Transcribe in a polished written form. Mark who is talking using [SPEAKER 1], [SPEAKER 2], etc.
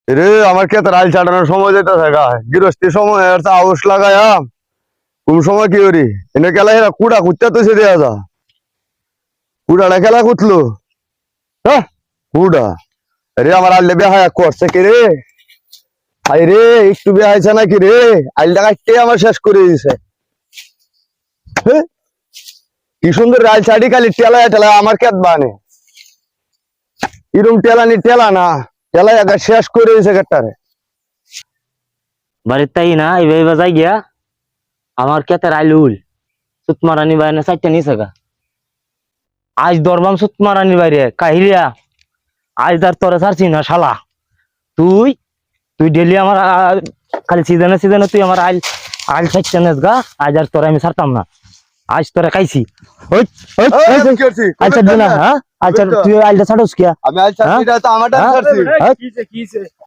[SPEAKER 1] রে আমার ক্ষেতের আইল ছাটানোর সময় যেতে থাকা গৃহস্থী সময় আউশ লাগায়া কোন সময় কি করি এনে খেলা এরা কুড়া কুত্তা তো সে দেয়া যা কুড়াটা খেলা কুতলো হ্যাঁ কুড়া রে আমার আইলে বেহায়া করছে কি রে আই রে একটু বেহাইছে নাকি রে আইলটা কাটতে আমার শেষ করে দিছে কি সুন্দর আইল ছাড়ি খালি টেলা টেলা আমার ক্ষেত বানে এরকম টেলানি টেলা না টেলা একা শেষ করে দিছে ক্ষেতটারে
[SPEAKER 2] বাড়ির তাই না এইভাবে যাই গিয়া আমার ক্ষেতের আইলুল সুতমারানি বাইরে চারটা নিছে গা আজ দরবাম সুতমারানি বাইরে কাহিলিয়া আজ তার তরে ছাড়ছি না শালা তুই তুই ডেলি আমার খালি সিজনে সিজনে তুই আমার আইল আইল চারটা নেস গা আজ আর তোরে আমি ছাড়তাম না আজ তোরে খাইছি আচ্ছা না হ্যাঁ আচ্ছা তুই আইলটা ছাড়োস কিয়া
[SPEAKER 1] আমি আইল ছাড়ছি এটা তো আমারটা ছাড়ছি
[SPEAKER 2] কিছে